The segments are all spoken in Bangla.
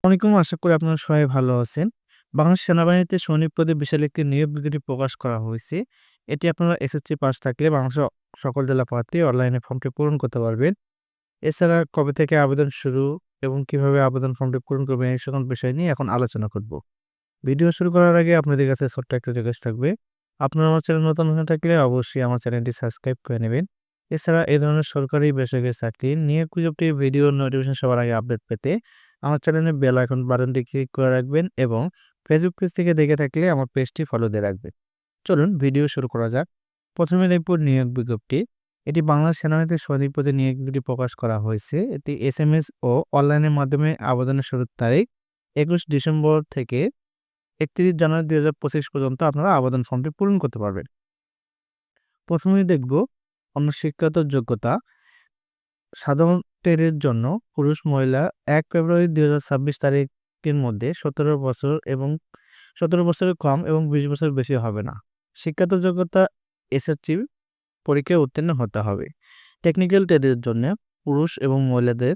আসসালামু আশা করি আপনারা সবাই ভালো আছেন। বাংলাদেশ সেনাবাহিনীতে সৈনিক পদে বিশাল একটি নিয়োগ বিজ্ঞপ্তি প্রকাশ করা হয়েছে। এটি আপনারা এসএসসি পাস থাকলে বাংলাদেশের সকল জেলা প্রার্থী অনলাইনে ফর্মটি পূরণ করতে পারবেন। এছাড়া কবে থেকে আবেদন শুরু এবং কিভাবে আবেদন ফর্মটি পূরণ করবেন এই সকল বিষয় নিয়ে এখন আলোচনা করব। ভিডিও শুরু করার আগে আপনাদের কাছে ছোট্ট একটা রিকোয়েস্ট থাকবে। আপনারা আমার চ্যানেল নতুন হয়ে থাকলে অবশ্যই আমার চ্যানেলটি সাবস্ক্রাইব করে নেবেন। এছাড়া এই ধরনের সরকারি বেসরকারি চাকরির নিয়োগ বিজ্ঞপ্তি ভিডিও নোটিফিকেশন সবার আগে আপডেট পেতে আমার চ্যানেলের বেল আইকন বাটনটি ক্লিক করে রাখবেন এবং ফেসবুক পেজ থেকে দেখে থাকলে আমার পেজটি ফলো দিয়ে রাখবেন। চলুন ভিডিও শুরু করা যাক। প্রথমে দেখব নিয়োগ বিজ্ঞপ্তি। এটি বাংলাদেশ সেনাবাহিনীতে সৈনিক পদে নিয়োগ বিজ্ঞপ্তি প্রকাশ করা হয়েছে। এটি এসএমএস ও অনলাইনের মাধ্যমে আবেদনের শুরুর তারিখ 21 ডিসেম্বর থেকে 31 জানুয়ারি 2025 পর্যন্ত আপনারা আবেদন ফর্মটি পূরণ করতে পারবেন। প্রথমেই দেখব অন্য শিক্ষাগত যোগ্যতা। সাধারণ ট্রেডের জন্য পুরুষ মহিলা 1 ফেব্রুয়ারি 2026 তারিখের মধ্যে 17 বছরের কম এবং 20 বছরের বেশি হবে না। শিক্ষাগত যোগ্যতা এসএসসি পরীক্ষায় উত্তীর্ণ হতে হবে। টেকনিক্যাল ট্রেডের জন্য পুরুষ এবং মহিলাদের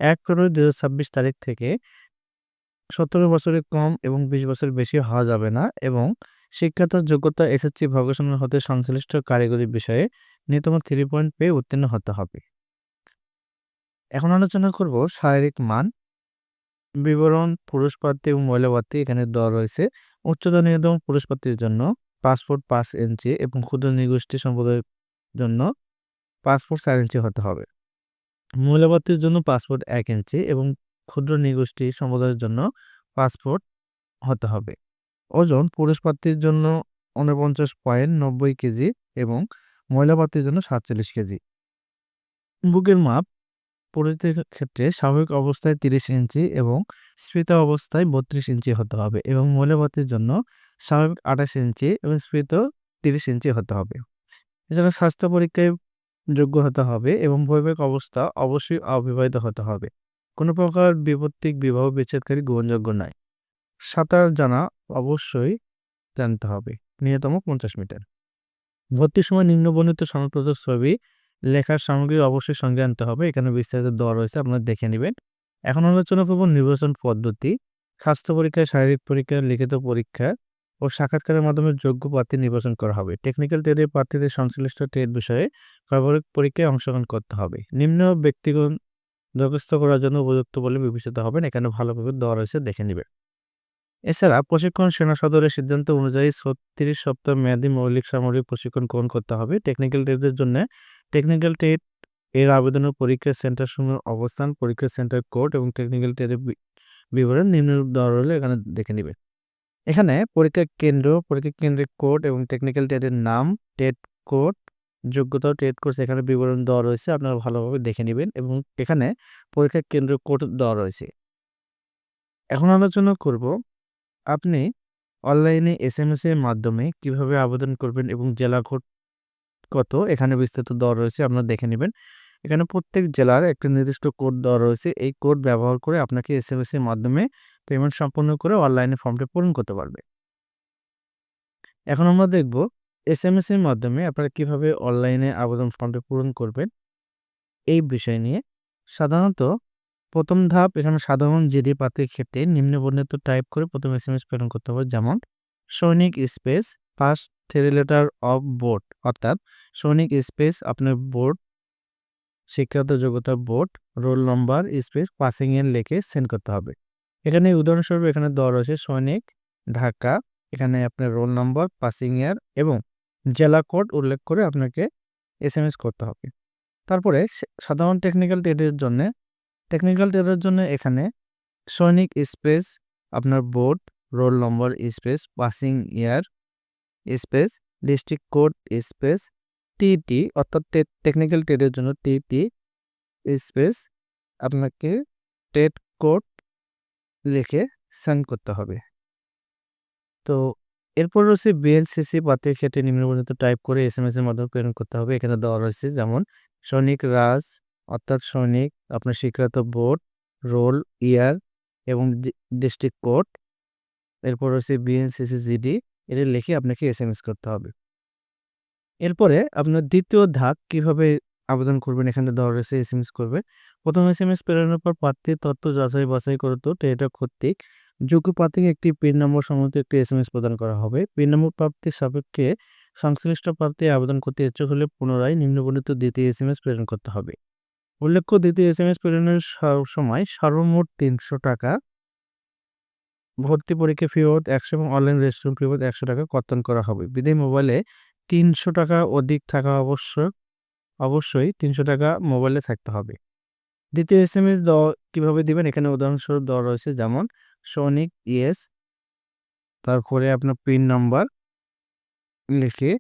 1 ফেব্রুয়ারি 2026 তারিখ থেকে 17 বছরের কম এবং 20 বছরের বেশি হওয়া যাবে না এবং শিক্ষাগত যোগ্যতা এসএসসি ভোকেশনাল হতে সংশ্লিষ্ট কারিগরি বিষয়ে ন্যূনতম 3 পয়েন্ট পেয়ে উত্তীর্ণ হতে হবে। এখন আলোচনা করব শারীরিক মান। বিবরণ পুরুষ প্রার্থী এবং মহিলা প্রার্থী এখানে দেওয়া রয়েছে। উচ্চতা ন্যূনতম পুরুষ প্রার্থীর জন্য 5 ফুট 5 ইঞ্চি এবং ক্ষুদ্র নৃগোষ্ঠী সম্প্রদায়ের জন্য 5 ফুট 4 ইঞ্চি হতে হবে। মহিলা প্রার্থীর জন্য 5 ফুট 1 ইঞ্চি এবং ক্ষুদ্র নৃগোষ্ঠী সম্প্রদায়ের জন্য 5 ফুট হতে হবে। ওজন পুরুষ প্রার্থীর জন্য 49.90 কেজি এবং মহিলা প্রার্থীর জন্য 47 কেজি। বুকের মাপ পুরুষদের ক্ষেত্রে স্বাভাবিক অবস্থায় 30 ইঞ্চি এবং স্ফীত অবস্থায় 32 ইঞ্চি হতে হবে এবং মহিলা প্রার্থীর জন্য স্বাভাবিক 28 ইঞ্চি এবং স্ফীত 30 ইঞ্চি হতে হবে। এছাড়া স্বাস্থ্য পরীক্ষায় যোগ্য হতে হবে এবং বৈবাহিক অবস্থা অবশ্যই অবিবাহিত হতে হবে। কোনো প্রকার বিপত্তিক বিবাহ বিচ্ছেদকারী গ্রহণযোগ্য নয়। সাঁতার জানা অবশ্যই জানতে হবে। ন্যূনতম 50 মিটার। ভর্তির সময় নিম্নবর্ণিত সনদপত্র ছবি লেখার সামগ্রী অবশ্যই সঙ্গে আনতে হবে। এখানে বিস্তারিত দেওয়া রয়েছে, আপনারা দেখে নেবেন। এখন আলোচনা করব নির্বাচন পদ্ধতি। স্বাস্থ্য পরীক্ষা, শারীরিক পরীক্ষা, লিখিত পরীক্ষা ও সাক্ষাৎকারের মাধ্যমে যোগ্য প্রার্থী নির্বাচন করা হবে। টেকনিক্যাল ট্রেডের প্রার্থীদের সংশ্লিষ্ট ট্রেড বিষয়ে ব্যবহারিক পরীক্ষায় অংশগ্রহণ করতে হবে। নিম্ন ব্যক্তিগণ দরখাস্ত করার জন্য উপযুক্ত বলে বিবেচিত হবেন। এখানে ভালোভাবে দেওয়া রয়েছে, দেখে নেবেন। এছাড়া প্রশিক্ষণ সেনা সদরের সিদ্ধান্ত অনুযায়ী 36 সপ্তাহ মেয়াদী মৌলিক সামরিক প্রশিক্ষণ গ্রহণ করতে হবে। টেকনিক্যাল ট্রেডের জন্য টেকনিক্যাল ট্রেড এর আবেদনের পরীক্ষা সেন্টার সমূহের অবস্থান, পরীক্ষা সেন্টার কোড এবং টেকনিক্যাল ট্রেডের বিবরণ নিম্নরূপ দেওয়া রইলে এখানে দেখে নেবেন। এখানে পরীক্ষা কেন্দ্র, পরীক্ষা কেন্দ্রের কোড এবং টেকনিক্যাল ট্রেডের নাম, ট্রেড কোড, যোগ্যতা, ট্রেড কোর্স এখানে বিবরণ দেওয়া রয়েছে, আপনারা ভালোভাবে দেখে নেবেন এবং এখানে পরীক্ষা কেন্দ্র কোড দেওয়া রয়েছে। এখন আলোচনা করব আপনি অনলাইনে এসএমএস এর মাধ্যমে কিভাবে আবেদন করবেন এবং জেলা কোড কত এখানে বিস্তারিত দেওয়া রয়েছে, আপনারা দেখে নেবেন। এখানে প্রত্যেক জেলার একটা নির্দিষ্ট কোড দেওয়া রয়েছে। এই কোড ব্যবহার করে আপনাকে এসএমএস এর মাধ্যমে পেমেন্ট সম্পন্ন করে অনলাইনে ফর্মটি পূরণ করতে পারবে। এখন আমরা দেখব এসএমএস এর মাধ্যমে আপনারা কিভাবে অনলাইনে আবেদন ফর্মটি পূরণ করবেন এই বিষয় নিয়ে। সাধারণত প্রথম ধাপ, এখানে সাধারণ জিডি প্রার্থীর ক্ষেত্রে নিম্নবর্ণিত টাইপ করে প্রথম এসএমএস প্রেরণ করতে হবে। যেমন সৈনিক space first 3 letter of board, অর্থাৎ সৈনিক স্পেস আপনার বোর্ড, শিক্ষাগত যোগ্যতা board, roll number space passing এর লিখে সেন্ড করতে হবে। এখানে উদাহরণস্বরূপ এখানে দেওয়া রয়েছে সৈনিক ঢাকা, এখানে আপনার রোল নম্বর, পাসিং ইয়ার এবং জেলা কোড উল্লেখ করে আপনাকে এসএমএস করতে হবে। তারপরে সাধারণ টেকনিক্যাল ট্রেডের জন্য এখানে সৈনিক স্পেস আপনার board, roll number space passing ইয়ার space district code space TT, অর্থাৎ টেকনিক্যাল ট্রেডের জন্য টিটি স্পেস আপনাকে ট্রেড কোড লিখে সেন্ড করতে হবে। তো এরপর রয়েছে বিএলসিসি প্রার্থীর ক্ষেত্রে নিম্নবর্ণিত টাইপ করে এসএমএস এর মাধ্যমে প্রেরণ করতে হবে। এখানে দেওয়া রয়েছে যেমন সৈনিক রাজ, অর্থাৎ সৈনিক আপনার শিক্ষাগত বোর্ড, রোল, ইয়ার এবং ডিস্ট্রিক্ট কোড। এরপর রয়েছে বিএনসিসি জিডি, এটা লিখে আপনাকে এসএমএস করতে হবে। এরপরে আপনার দ্বিতীয় ধাপ কিভাবে আবেদন করবেন এখানে দেওয়া রয়েছে এসএমএস করবে। প্রথম এসএমএস প্রেরণের পর প্রার্থীর তথ্য যাচাই বাছাই করে টেলিটক কর্তৃক যোগ্য প্রার্থীকে একটি পিন নম্বর সম্বলিত একটি এসএমএস প্রদান করা হবে। পিন নম্বর প্রাপ্তির সাপেক্ষে সংশ্লিষ্ট প্রার্থী আবেদন করতে ইচ্ছুক হলে পুনরায় নিম্নবর্ণিত দ্বিতীয় এসএমএস প্রেরণ করতে হবে। উল্লেখ্য দ্বিতীয় এসএমএস প্রেরণের সময় সর্বমোট ৩০০ টাকা ভর্তি পরীক্ষা ফি বাবদ ১০০ এবং অনলাইন রেজিস্ট্রেশন ফি বাবদ ১০০ টাকা কর্তন করা হবে। বিদায় মোবাইলে ৩০০ টাকা অধিক থাকা অবশ্যই ৩০০ টাকা মোবাইলে থাকতে হবে। দ্বিতীয় এসএমএস দেওয়া কীভাবে দিবেন এখানে উদাহরণস্বরূপ দেওয়া রয়েছে, যেমন সনিক ইয়েস, তারপরে আপনার পিন নাম্বার লিখে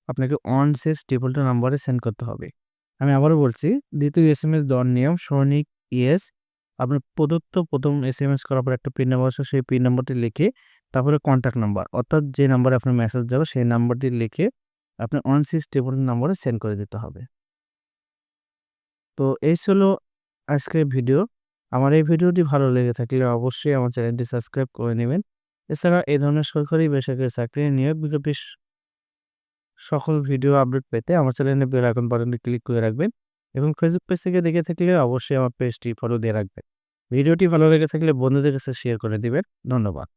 আপনাকে 162 নাম্বারে সেন্ড করতে হবে। আমি আবারও বলছি, দ্বিতীয় এসএমএস দেওয়ার নিয়ম সনিক ইয়েস, আপনার প্রদত্ত প্রথম এসএমএস করার পর একটা পিন নাম্বার আসে, সেই পিন নাম্বারটি লিখে তারপরে কন্ট্যাক্ট নাম্বার অর্থাৎ যে নাম্বারে আপনার মেসেজ যাবে সেই নাম্বারটি লিখে আপনার 162 নাম্বারে সেন্ড করে দিতে হবে। তো এই ছিল আজকের ভিডিও। আমার এই ভিডিওটি ভালো লেগে থাকলে অবশ্যই আমার চ্যানেলটি সাবস্ক্রাইব করে নেবেন। এছাড়া এই ধরনের সরকারি বেসরকারি চাকরির নিয়োগ বিজ্ঞপ্তির সকল ভিডিও আপডেট পেতে আমার চ্যানেলে বেল আইকন বাটনটি ক্লিক করে রাখবেন এবং ফেসবুক পেজ থেকে দেখে থাকলে অবশ্যই আমার পেজটি ফলো দিয়ে রাখবেন। ভিডিওটি ভালো লেগে থাকলে বন্ধুদের কাছে শেয়ার করে দিবেন। ধন্যবাদ।